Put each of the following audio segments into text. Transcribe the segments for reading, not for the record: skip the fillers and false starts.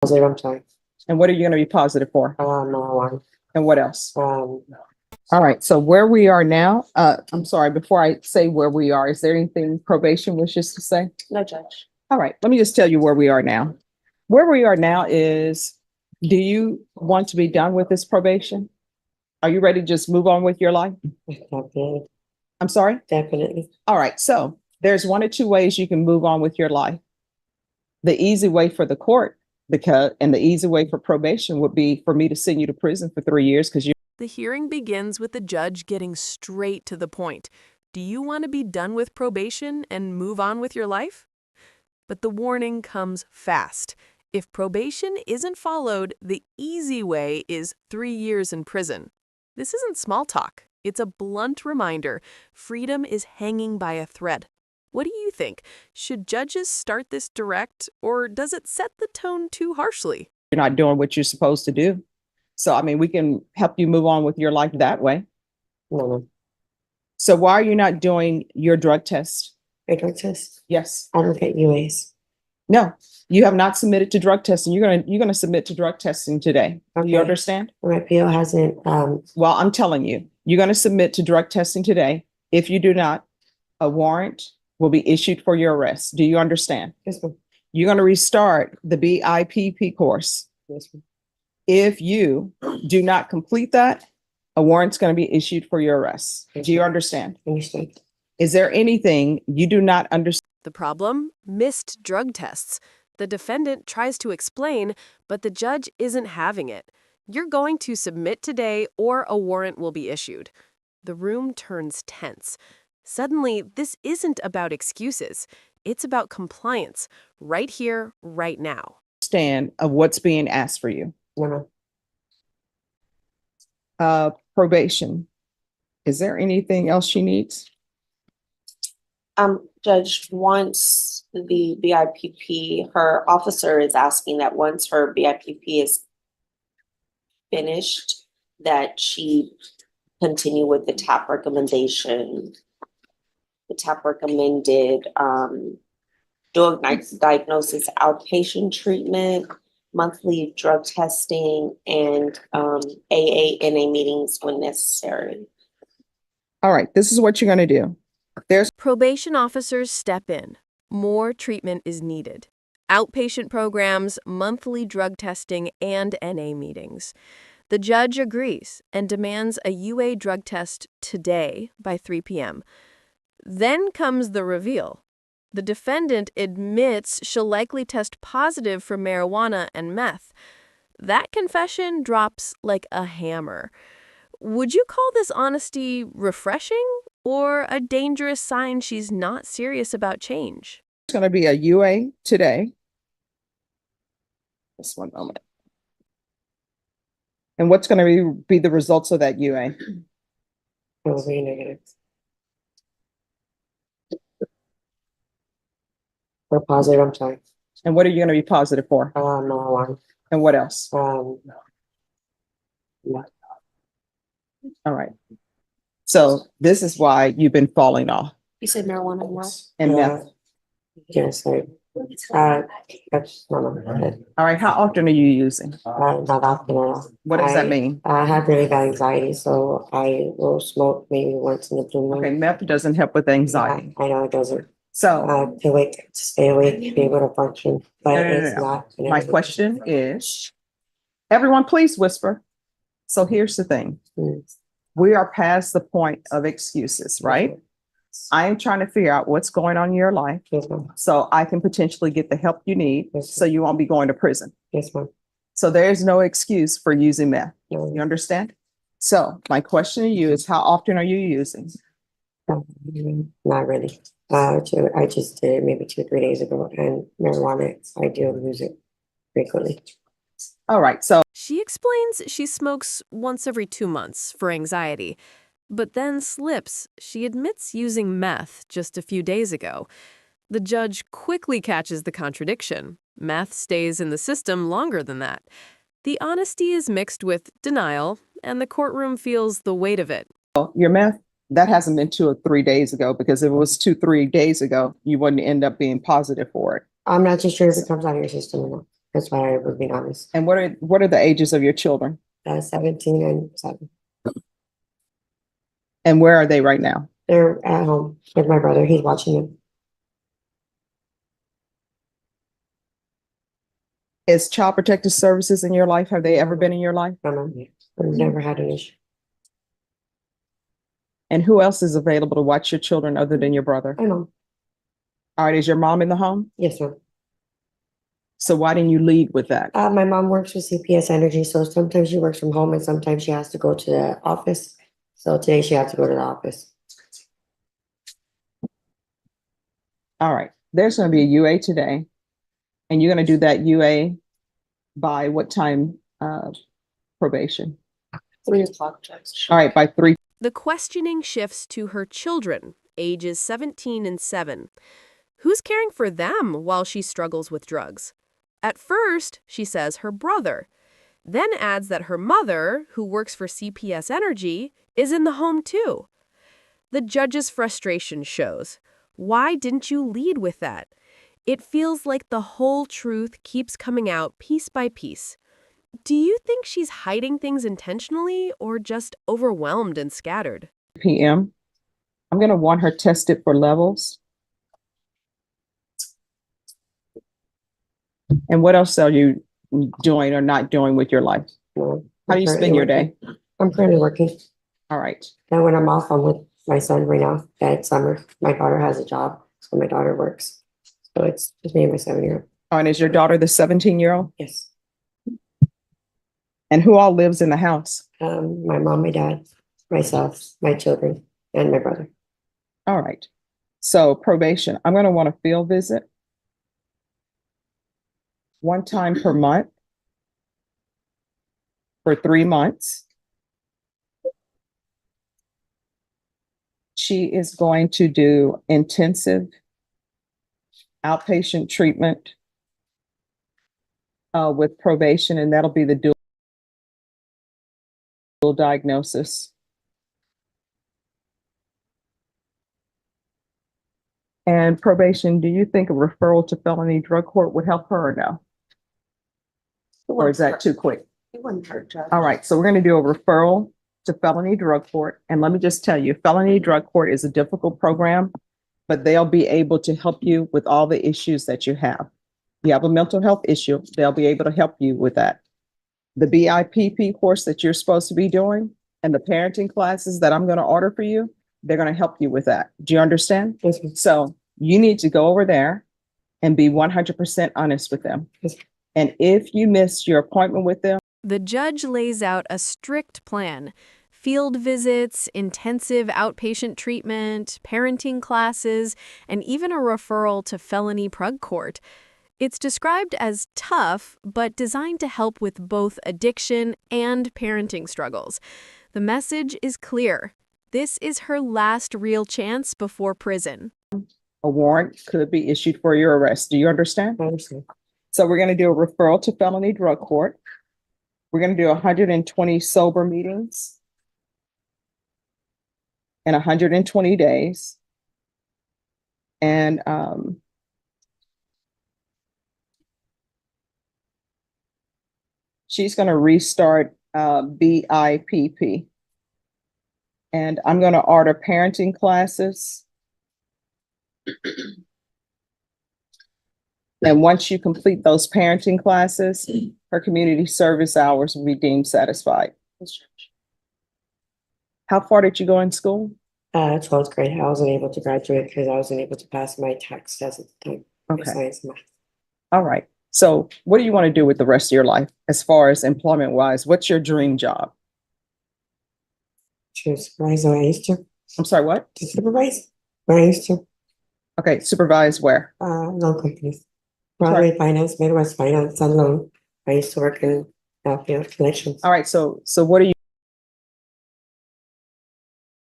Positive, I'm sorry. And what are you going to be positive for? Marijuana. And what else? Um, All right. So where we are now, I'm sorry, before I say where we are, is there anything probation wishes to say? no, Judge. All right. Let me just tell you where we are now. Where we are now is, do you want to be done with this probation? Are you ready to just move on with your life? Definitely. I'm sorry? Definitely. All right. So there's one or two ways you can move on with your life. The easy way for the court, and the easy way for probation would be for me to send you to prison for 3 years because you. The hearing begins with the judge getting straight to the point. Do you want to be done with probation and move on with your life? But the warning comes fast. If probation isn't followed, the easy way is 3 years in prison. This isn't small talk. It's a blunt reminder. Freedom is hanging by a thread. What do you think? Should judges start this direct, or does it set the tone too harshly? You're not doing what you're supposed to do. So, I mean, we can help you move on with your life that way. No. So why are you not doing your drug test? Your drug test? Yes. I don't get UAs. No, you have not submitted to drug testing. You're gonna submit to drug testing today. Do you Okay. understand? My PO hasn't, Well, I'm telling you, you're gonna submit to drug testing today. If you do not, a warrant will be issued for your arrest. Do you understand? yes, ma'am. You're gonna restart the BIPP course. Yes, ma'am. If you do not complete that, a warrant's going to be issued for your arrest. Do you understand? Understood. Is there anything you do not understand? The problem? Missed drug tests. The defendant tries to explain, but the judge isn't having it. You're going to submit today or a warrant will be issued. The room turns tense. Suddenly, this isn't about excuses. It's about compliance, right here, right now. Of what's being asked for you. No. Probation. Is there anything else she needs? Judge, once the BIPP, her officer is asking that once her BIPP is finished, that she continue with the TAP recommendation. The TAP recommended drug diagnosis, outpatient treatment, monthly drug testing, and AA/NA meetings when necessary. All right, this is what you're going to do. Probation officers step in. More treatment is needed. Outpatient programs, monthly drug testing, and NA meetings. The judge agrees and demands a UA drug test today by 3 p.m. Then comes the reveal. The defendant admits she'll likely test positive for marijuana and meth. That confession drops like a hammer. Would you call this honesty refreshing or a dangerous sign she's not serious about change? It's going to be a UA today. Just one moment. And what's going to be the results of that UA? It will be negative. Or positive, I'm sorry. And what are you going to be positive for? Marijuana. And what else? Yeah. All right. So this is why you've been falling off. You said marijuana and what? And meth. Yes, sorry. That's no. All right. How often are you using? Not often at all. What does that mean? I have really bad anxiety, so I will smoke maybe once in the blue moon. Okay, meth doesn't help with anxiety. I know it doesn't. So To stay awake, be able to function, but No. it's not. my question is, everyone, please whisper. So here's the thing. We are past the point of excuses, right? I am trying to figure out what's going on in your life Yes, ma'am. so I can potentially get the help you need Yes, so you won't be going to prison. Yes, ma'am. So there's no excuse for using meth. No, You understand? So my question to you is, how often are you using? not really. I just did it maybe 2 or 3 days ago, and marijuana, I do use it frequently. All right. So She explains she smokes once every 2 months for anxiety, but then slips. She admits using meth just a few days ago. The judge quickly catches the contradiction. Meth stays in the system longer than that. The honesty is mixed with denial, and the courtroom feels the weight of it. your meth, that hasn't been 2 or 3 days ago, because if it was 2, 3 days ago, you wouldn't end up being positive for it. I'm not too sure if it comes out of your system or not. That's why I was being honest. And what are the ages of your children? 17 and 7. And where are they right now? They're at home with my brother. He's watching them. Is Child Protective Services in your life? Have they ever been in your life? No. We've never had an issue. And who else is available to watch your children other than your brother? I know. All right, is your mom in the home? Yes, ma'am. So why didn't you lead with that? My mom works with CPS Energy, so sometimes she works from home and sometimes she has to go to the office. So today she has to go to the office. All right, there's going to be a UA today, and you're going to do that UA by what time, probation? 3 o'clock, Judge. All right, by 3. The questioning shifts to her children, ages 17 and 7. Who's caring for them while she struggles with drugs? At first, she says her brother, then adds that her mother, who works for CPS Energy, is in the home too. The judge's frustration shows. Why didn't you lead with that? It feels like the whole truth keeps coming out piece by piece. Do you think she's hiding things intentionally or just overwhelmed and scattered? p.m. I'm going to want her tested for levels. And what else are you doing or not doing with your life? No, How do you spend your day? I'm currently working. All right. And when I'm off, I'm with my son right now. That summer, my daughter has a job, so my daughter works. So it's just me and my 7-year-old. Oh, and is your daughter the 17-year-old? Yes. And who all lives in the house? My mom, my dad, myself, my children, and my brother. All right. So probation, I'm going to want a field visit 1 time per month for 3 months. She is going to do intensive outpatient treatment with probation, and that'll be the dual diagnosis. And probation, do you think a referral to felony drug court would help her or no? Or is that too quick? It wouldn't hurt, Judge. All right, so we're going to do a referral to felony drug court. And let me just tell you, felony drug court is a difficult program, but they'll be able to help you with all the issues that you have. You have a mental health issue, they'll be able to help you with that. The BIPP course that you're supposed to be doing and the parenting classes that I'm going to order for you, they're going to help you with that. Do you understand? Yes, ma'am. So you need to go over there and be 100% honest with them. Yes. And if you miss your appointment with them, The judge lays out a strict plan: field visits, intensive outpatient treatment, parenting classes, and even a referral to felony drug court. It's described as tough, but designed to help with both addiction and parenting struggles. The message is clear. This is her last real chance before prison. a warrant could be issued for your arrest. Do you understand? I understand. So we're going to do a referral to felony drug court. We're going to do 120 sober meetings in 120 days. And she's going to restart BIP. And I'm going to order parenting classes. And once you complete those parenting classes, her community service hours will be deemed satisfied. How far did you go in school? 12th grade. I wasn't able to graduate because I wasn't able to pass my tax test at the time. My Okay. science and math. All right. So what do you want to do with the rest of your life as far as employment wise? What's your dream job? To supervise what I used to. I'm sorry, what? To supervise what I used to. Okay, supervise where? Loan companies. Broadway Finance, Midwest Finance, and loan. I used to work in field collections. All right, so what are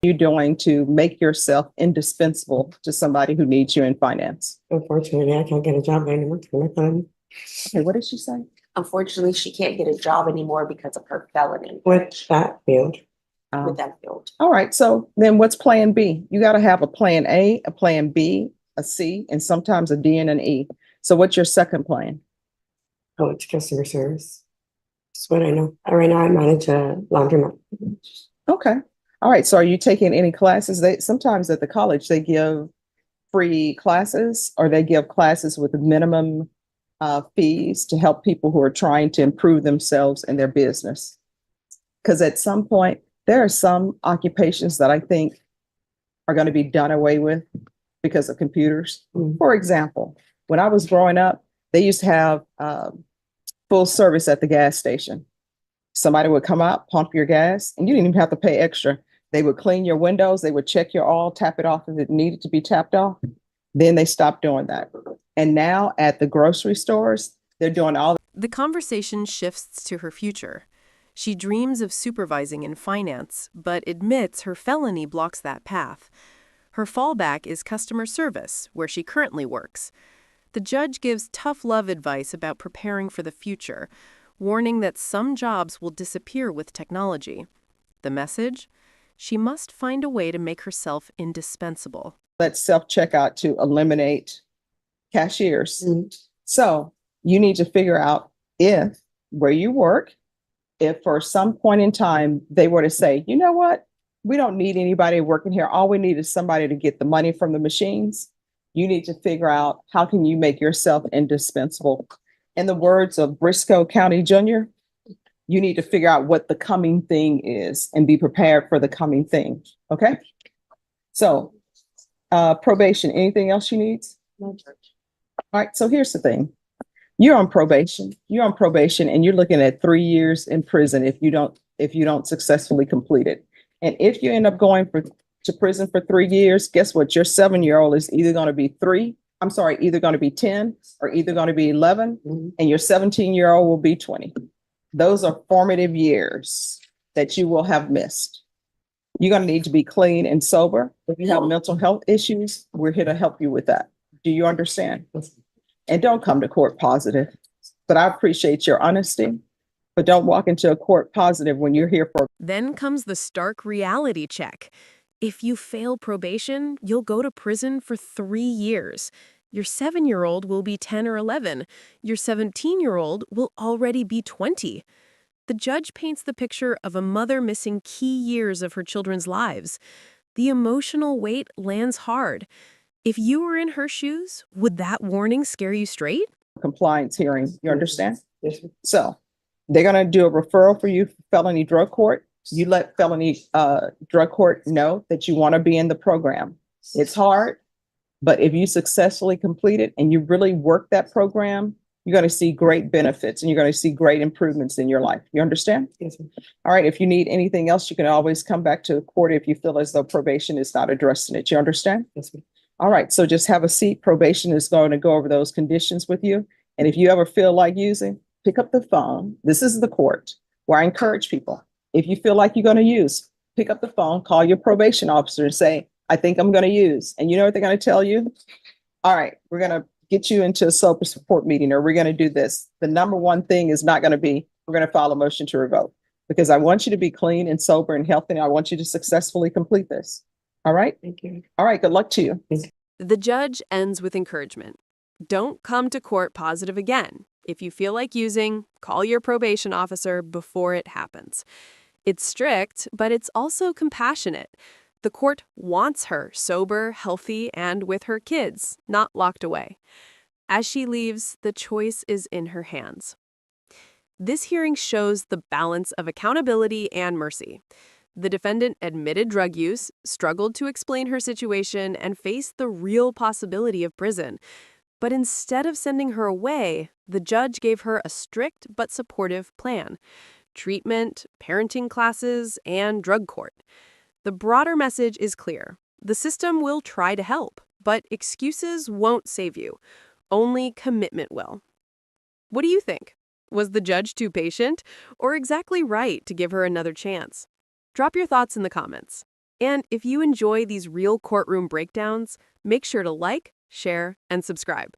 you doing to make yourself indispensable to somebody who needs you in finance? Unfortunately, I can't get a job anymore. Okay, what did she say? Unfortunately, she can't get a job anymore because of her felony With that field. with that field. All right, so then what's plan B? You got to have a plan A, a plan B, a C, and sometimes a D and an E. So what's your second plan? Oh, it's customer service. That's what I know. Right now I manage a laundromat. Okay. All right. So are you taking any classes? Sometimes at the college they give free classes, or they give classes with minimum fees to help people who are trying to improve themselves in their business. Because at some point, there are some occupations that I think are going to be done away with because of computers. Mhm. For example, when I was growing up, they used to have full service at the gas station. Somebody would come out, pump your gas, and you didn't even have to pay extra. They would clean your windows, they would check your oil, tap it off if it needed to be tapped off. Then they stopped doing that. And now at the grocery stores, they're doing all. The conversation shifts to her future. She dreams of supervising in finance, but admits her felony blocks that path. Her fallback is customer service, where she currently works. The judge gives tough love advice about preparing for the future, warning that some jobs will disappear with technology. The message? She must find a way to make herself indispensable. That self-checkout to eliminate cashiers. Mhm. So you need to figure out if where you work, if for some point in time they were to say, you know what, we don't need anybody working here. All we need is somebody to get the money from the machines. You need to figure out how can you make yourself indispensable. In the words of Briscoe County Jr., you need to figure out what the coming thing is and be prepared for the coming thing. Okay? So probation, anything else she needs? No, Judge. All right, so here's the thing. You're on probation. You're on probation and you're looking at 3 years in prison if you don't successfully complete it. And if you end up going to prison for 3 years, guess what? Your 7-year-old is either going to be either going to be 10 or either going to be 11, Mhm. and your 17-year-old will be 20. Those are formative years that you will have missed. You're going to need to be clean and sober. If you have mental health issues, we're here to help you with that. Do you understand? And don't come to court positive. But I appreciate your honesty. But don't walk into a court positive when you're here for. Then comes the stark reality check. If you fail probation, you'll go to prison for 3 years. Your 7-year-old will be 10 or 11. Your 17-year-old will already be 20. The judge paints the picture of a mother missing key years of her children's lives. The emotional weight lands hard. If you were in her shoes, would that warning scare you straight? Compliance hearing. You understand? Yes, sir. So they're going to do a referral for you for felony drug court. You let felony drug court know that you want to be in the program. It's hard, but if you successfully complete it and you really work that program, you're going to see great benefits and you're going to see great improvements in your life. You understand? Yes, sir. All right. If you need anything else, you can always come back to the court if you feel as though probation is not addressing it. You understand? Yes, sir. All right. So just have a seat. Probation is going to go over those conditions with you. And if you ever feel like using, pick up the phone. This is the court where I encourage people. If you feel like you're going to use, pick up the phone, call your probation officer and say, I think I'm going to use. And you know what they're going to tell you? All right, we're going to get you into a sober support meeting, or we're going to do this. The number one thing is not going to be, we're going to file a motion to revoke, because I want you to be clean and sober and healthy. And I want you to successfully complete this. All right. Thank you. All right. Good luck to you. The judge ends with encouragement. Don't come to court positive again. If you feel like using, call your probation officer before it happens. It's strict, but it's also compassionate. The court wants her sober, healthy, and with her kids, not locked away. As she leaves, the choice is in her hands. This hearing shows the balance of accountability and mercy. The defendant admitted drug use, struggled to explain her situation, and faced the real possibility of prison. But instead of sending her away, the judge gave her a strict but supportive plan: treatment, parenting classes, and drug court. The broader message is clear. The system will try to help, but excuses won't save you. Only commitment will. What do you think? Was the judge too patient, or exactly right to give her another chance? Drop your thoughts in the comments. And if you enjoy these real courtroom breakdowns, make sure to like, share, and subscribe.